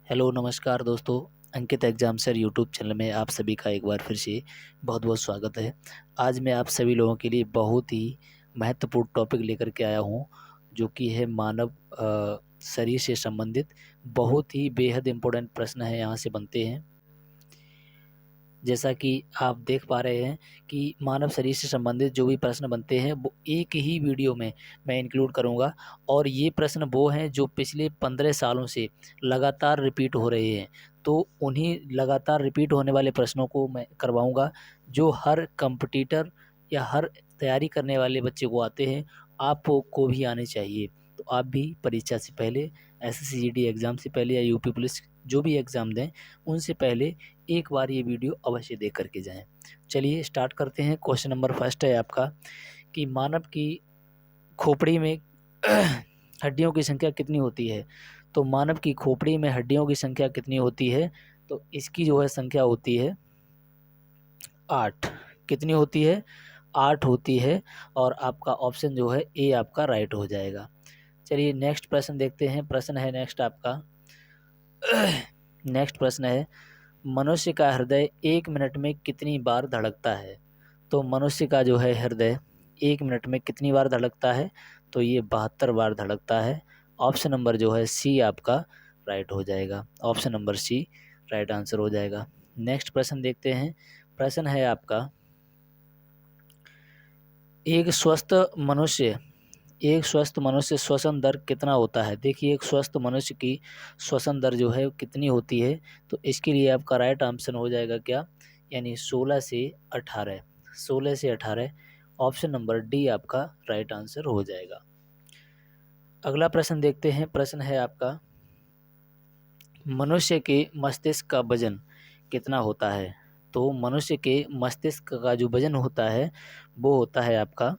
Hello नमस्कार दोस्तों। अंकित exam sir YouTube channel में आप सभी का एक बार फिर से बहुत बहुत स्वागत है। आज मैं आप सभी लोगों के लिए बहुत ही महत्वपूर्ण टॉपिक लेकर के आया हूं, जो कि है मानव शरीर से संबंधित बहुत ही बेहद इम्पोर्टेंट प्रश्न है यहाँ से बनते हैं। जैसा कि आप देख पा रहे हैं कि मानव शरीर से संबंधित जो भी प्रश्न बनते हैं वो एक ही वीडियो में मैं इंक्लूड करूंगा, और ये प्रश्न वो हैं जो पिछले 15 सालों से लगातार रिपीट हो रहे हैं। तो उन्हीं लगातार रिपीट होने वाले प्रश्नों को मैं करवाऊंगा, जो हर कंपटीटर या हर तैयारी करने वाले बच्चे को आते हैं, आपको भी आने चाहिए। तो आप भी परीक्षा से पहले, SSC एग्ज़ाम से पहले या यूपी पुलिस जो भी एग्ज़ाम दें, उनसे पहले एक बार ये वीडियो अवश्य देख करके जाएं। चलिए स्टार्ट करते हैं। क्वेश्चन नंबर फर्स्ट है आपका कि मानव की खोपड़ी में हड्डियों की संख्या कितनी होती है। तो मानव की खोपड़ी में हड्डियों की संख्या कितनी होती है, तो इसकी जो है संख्या होती है 8। कितनी होती है? 8 होती है। और आपका ऑप्शन जो है ए आपका राइट हो जाएगा। चलिए नेक्स्ट प्रश्न देखते हैं। प्रश्न है नेक्स्ट आपका नेक्स्ट प्रश्न है, मनुष्य का हृदय 1 मिनट में कितनी बार धड़कता है। तो मनुष्य का जो है हृदय 1 मिनट में कितनी बार धड़कता है, तो ये 72 बार धड़कता है। ऑप्शन नंबर जो है सी आपका राइट हो जाएगा। Option number C right answer हो जाएगा। नेक्स्ट प्रश्न देखते हैं। प्रश्न है आपका, एक स्वस्थ मनुष्य एक स्वस्थ मनुष्य श्वसन दर कितना होता है। देखिए एक स्वस्थ मनुष्य की श्वसन दर जो है कितनी होती है, तो इसके लिए आपका राइट आंसर हो जाएगा क्या, यानी 16 से 18। 16 से 18 ऑप्शन नंबर डी आपका राइट आंसर हो जाएगा। अगला प्रश्न देखते हैं। प्रश्न है आपका, मनुष्य के मस्तिष्क का वजन कितना होता है। तो मनुष्य के मस्तिष्क का जो वजन होता है वो होता है आपका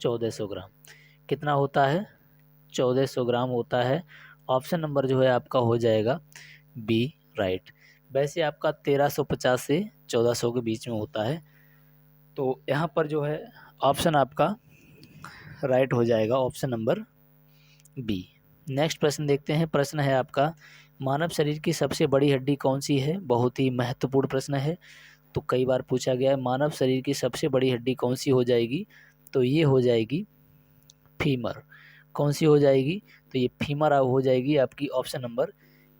1400 ग्राम। कितना होता है? 1400 ग्राम होता है। ऑप्शन नंबर जो है आपका हो जाएगा बी राइट। वैसे आपका 1350 से 1400 के बीच में होता है, तो यहाँ पर जो है ऑप्शन आपका राइट हो जाएगा, ऑप्शन नंबर बी। नेक्स्ट प्रश्न देखते हैं। प्रश्न है आपका, मानव शरीर की सबसे बड़ी हड्डी कौन सी है। बहुत ही महत्वपूर्ण प्रश्न है, तो कई बार पूछा गया है। मानव शरीर की सबसे बड़ी हड्डी कौन सी हो जाएगी, तो ये हो जाएगी फीमर। कौन सी हो जाएगी, तो ये फीमर हो जाएगी आपकी। ऑप्शन नंबर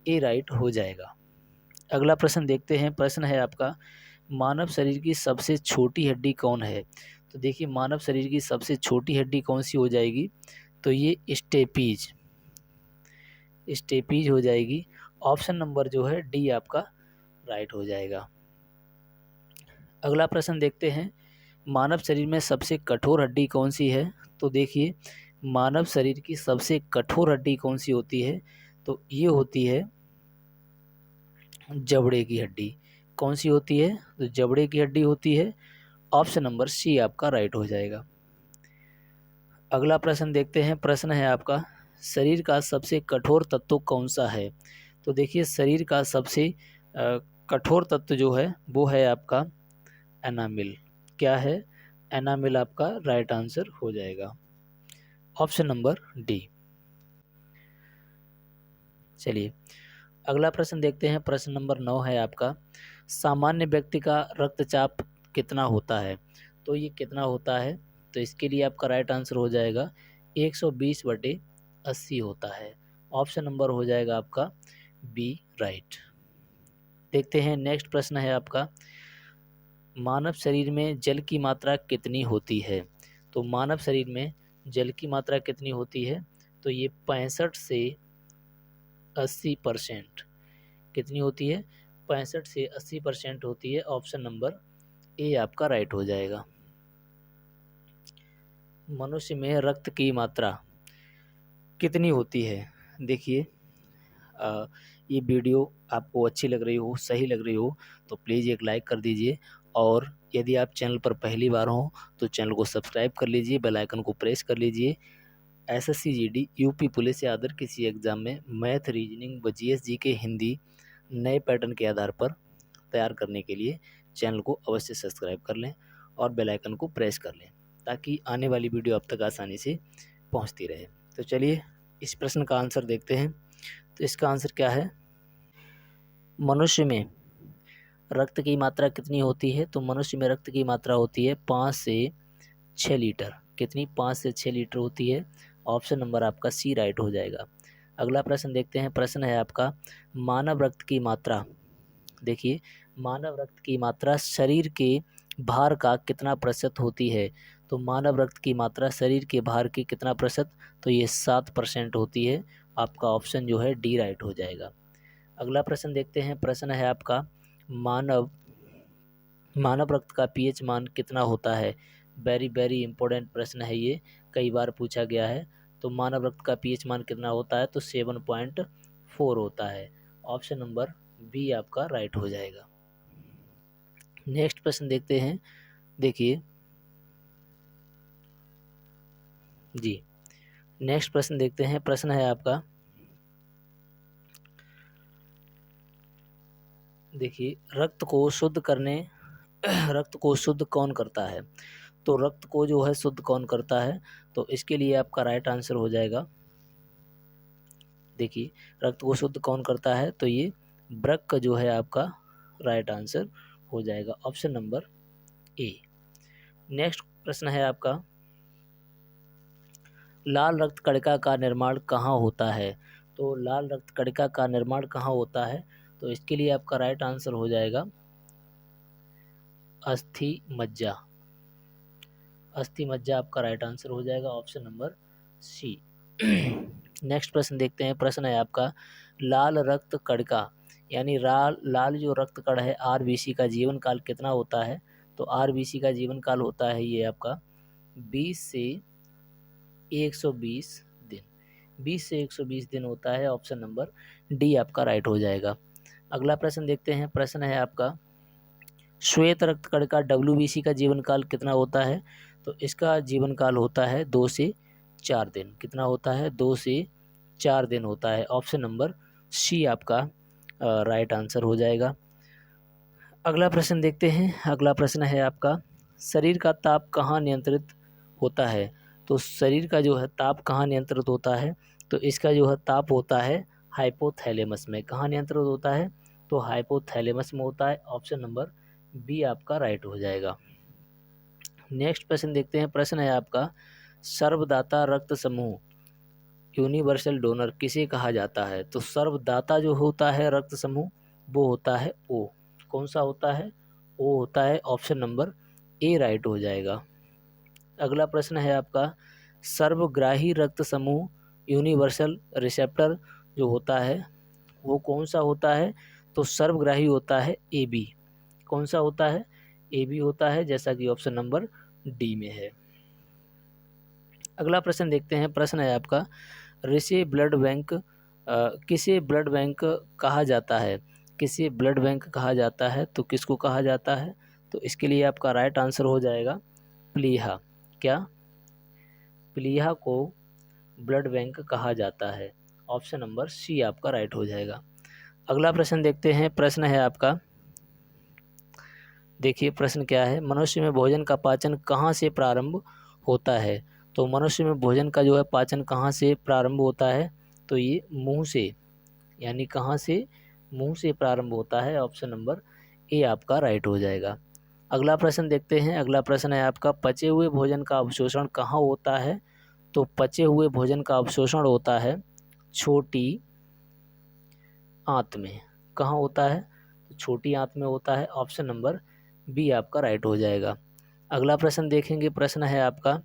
ए राइट हो जाएगा। अगला प्रश्न देखते हैं। प्रश्न है आपका, मानव शरीर की सबसे छोटी हड्डी कौन है। तो देखिए मानव शरीर की सबसे छोटी हड्डी कौन सी हो जाएगी, तो ये स्टेपीज स्टेपीज हो जाएगी। ऑप्शन नंबर जो है डी आपका राइट हो जाएगा। अगला प्रश्न देखते हैं। मानव शरीर में सबसे कठोर हड्डी कौन सी है। तो देखिए मानव शरीर की सबसे कठोर हड्डी कौन सी होती है, तो ये होती है जबड़े की हड्डी। कौन सी होती है, तो जबड़े की हड्डी होती है। ऑप्शन नंबर सी आपका राइट हो जाएगा। अगला प्रश्न देखते हैं। प्रश्न है आपका, शरीर का सबसे कठोर तत्व कौन सा है। तो देखिए शरीर का सबसे कठोर तत्व जो है वो है आपका एनामिल। क्या है? एनामिल आपका राइट आंसर हो जाएगा। Option number D. चलिए अगला प्रश्न देखते हैं। प्रश्न नंबर 9 है आपका, सामान्य व्यक्ति का रक्तचाप कितना होता है। तो ये कितना होता है, तो इसके लिए आपका राइट आंसर हो जाएगा 120/80 होता है। ऑप्शन नंबर हो जाएगा आपका बी राइट। देखते हैं नेक्स्ट प्रश्न है आपका, मानव शरीर में जल की मात्रा कितनी होती है। तो मानव शरीर में जल की मात्रा कितनी होती है, तो ये 65 से 80%। कितनी होती है? 65 से 80% होती है। ऑप्शन नंबर ए आपका राइट हो जाएगा। मनुष्य में रक्त की मात्रा कितनी होती है। देखिए ये वीडियो आपको अच्छी लग रही हो, सही लग रही हो, तो प्लीज़ एक लाइक कर दीजिए। और यदि आप चैनल पर पहली बार हो तो चैनल को सब्सक्राइब कर लीजिए, बेल आइकन को प्रेस कर लीजिए। SSC यूपी पुलिस या अदर किसी एग्ज़ाम में मैथ, रीजनिंग व GS के हिंदी नए पैटर्न के आधार पर तैयार करने के लिए चैनल को अवश्य सब्सक्राइब कर लें और बेल आइकन को प्रेस कर लें, ताकि आने वाली वीडियो आप तक आसानी से पहुंचती रहे। तो चलिए इस प्रश्न का आंसर देखते हैं। तो इसका आंसर क्या है? मनुष्य में रक्त की मात्रा कितनी होती है? तो मनुष्य में रक्त की मात्रा होती है 5 से 6 लीटर। कितनी? 5 से 6 लीटर होती है। ऑप्शन नंबर आपका सी राइट हो जाएगा। अगला प्रश्न देखते हैं। प्रश्न है आपका, मानव रक्त की मात्रा। देखिए, मानव रक्त की मात्रा शरीर के भार का कितना प्रतिशत होती है? तो मानव रक्त की मात्रा शरीर के भार की कितना प्रतिशत? तो ये 7% होती है। आपका ऑप्शन जो है डी राइट हो जाएगा। अगला प्रश्न देखते हैं। प्रश्न है आपका, मानव मानव रक्त का पीएच मान कितना होता है? वेरी वेरी इंपॉर्टेंट प्रश्न है ये, कई बार पूछा गया है। तो मानव रक्त का पीएच मान कितना होता है? तो 7.4 होता है। ऑप्शन नंबर बी आपका राइट हो जाएगा। नेक्स्ट प्रश्न देखते हैं। देखिए जी, नेक्स्ट प्रश्न देखते हैं। प्रश्न है आपका, देखिए, रक्त को शुद्ध कौन करता है? तो रक्त को जो है शुद्ध कौन करता है? तो इसके लिए आपका राइट आंसर हो जाएगा। देखिए, रक्त को शुद्ध कौन करता है? तो ये वृक्क जो है आपका राइट आंसर हो जाएगा। Option number A. नेक्स्ट प्रश्न है आपका, लाल रक्त कणिका का निर्माण कहाँ होता है? तो लाल रक्त कणिका का निर्माण कहाँ होता है? तो इसके लिए आपका राइट आंसर हो जाएगा अस्थि मज्जा। अस्थि मज्जा आपका राइट आंसर हो जाएगा। ऑप्शन नंबर सी। नेक्स्ट प्रश्न देखते हैं। प्रश्न है आपका, लाल रक्त कणिका यानी लाल जो रक्त कण है आरबीसी का जीवन काल कितना होता है? तो आरबीसी का जीवन काल होता है ये आपका 20 से 120 दिन। 20 से 120 दिन होता है। ऑप्शन नंबर डी आपका राइट हो जाएगा। अगला प्रश्न देखते हैं। प्रश्न है आपका, श्वेत रक्त कणिका डब्ल्यूबीसी का जीवन काल कितना होता है? तो इसका जीवन काल होता है 2 से 4 दिन। कितना होता है? 2 से 4 दिन होता है। ऑप्शन नंबर सी आपका राइट आंसर हो जाएगा। अगला प्रश्न देखते हैं। अगला प्रश्न है आपका, शरीर का ताप कहाँ नियंत्रित होता है? तो शरीर का जो है ताप कहाँ नियंत्रित होता है? तो इसका जो है ताप होता है हाइपोथैलेमस में। कहाँ नियंत्रित होता है? तो हाइपोथैलेमस में होता है। ऑप्शन नंबर बी आपका राइट हो जाएगा। नेक्स्ट प्रश्न देखते हैं। प्रश्न है आपका, सर्वदाता रक्त समूह यूनिवर्सल डोनर किसे कहा जाता है? तो सर्वदाता जो होता है रक्त समूह वो होता है ओ। कौन सा होता है? ओ होता है। ऑप्शन नंबर ए राइट हो जाएगा। अगला प्रश्न है आपका, सर्वग्राही रक्त समूह यूनिवर्सल रिसेप्टर जो होता है वो कौन सा होता है? तो सर्वग्राही होता है ए बी। कौन सा होता है? ए बी होता है, जैसा कि ऑप्शन नंबर डी में है। अगला प्रश्न देखते हैं। प्रश्न है आपका, ऋषि ब्लड बैंक किसे ब्लड बैंक कहा जाता है? किसे ब्लड बैंक कहा जाता है? तो किसको कहा जाता है? तो इसके लिए आपका राइट आंसर हो जाएगा प्लीहा। क्या? प्लीहा को ब्लड बैंक कहा जाता है। ऑप्शन नंबर सी आपका राइट हो जाएगा। अगला प्रश्न देखते हैं। प्रश्न है आपका, देखिए प्रश्न क्या है, मनुष्य में भोजन का पाचन कहाँ से प्रारंभ होता है? तो मनुष्य में भोजन का जो है पाचन कहाँ से प्रारंभ होता है? तो ये मुंह से, यानी कहाँ से? मुंह से प्रारंभ होता है। ऑप्शन नंबर ए आपका राइट हो जाएगा। अगला प्रश्न देखते हैं। अगला प्रश्न है आपका, पचे हुए भोजन का अवशोषण कहाँ होता है? तो पचे हुए भोजन का अवशोषण होता है छोटी आंत में। कहाँ होता है? तो छोटी आंत में होता है। ऑप्शन नंबर बी आपका राइट हो जाएगा। अगला प्रश्न देखेंगे। प्रश्न है आपका,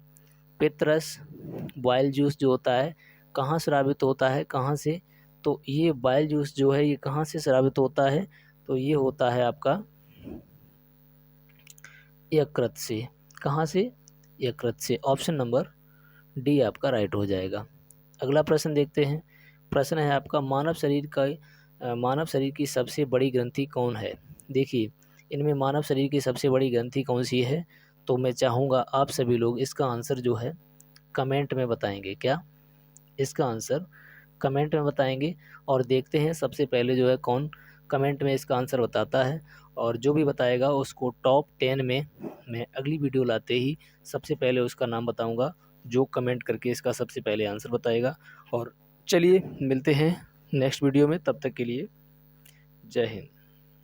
पित्तरस बॉयल जूस जो होता है कहाँ स्रावित होता है? कहाँ से? तो ये बॉयल जूस जो है ये कहाँ से स्रावित होता है? तो ये होता है आपका यकृत से। कहाँ से? यकृत से। ऑप्शन नंबर डी आपका राइट हो जाएगा। अगला प्रश्न देखते हैं। प्रश्न है आपका, मानव शरीर की सबसे बड़ी ग्रंथि कौन है? देखिए, इनमें मानव शरीर की सबसे बड़ी ग्रंथि कौन सी है? तो मैं चाहूँगा आप सभी लोग इसका आंसर जो है कमेंट में बताएंगे। क्या? इसका आंसर कमेंट में बताएंगे और देखते हैं सबसे पहले जो है कौन कमेंट में इसका आंसर बताता है, और जो भी बताएगा उसको टॉप 10 में मैं अगली वीडियो लाते ही सबसे पहले उसका नाम बताऊंगा, जो कमेंट करके इसका सबसे पहले आंसर बताएगा। और चलिए मिलते हैं नेक्स्ट वीडियो में। तब तक के लिए जय हिंद।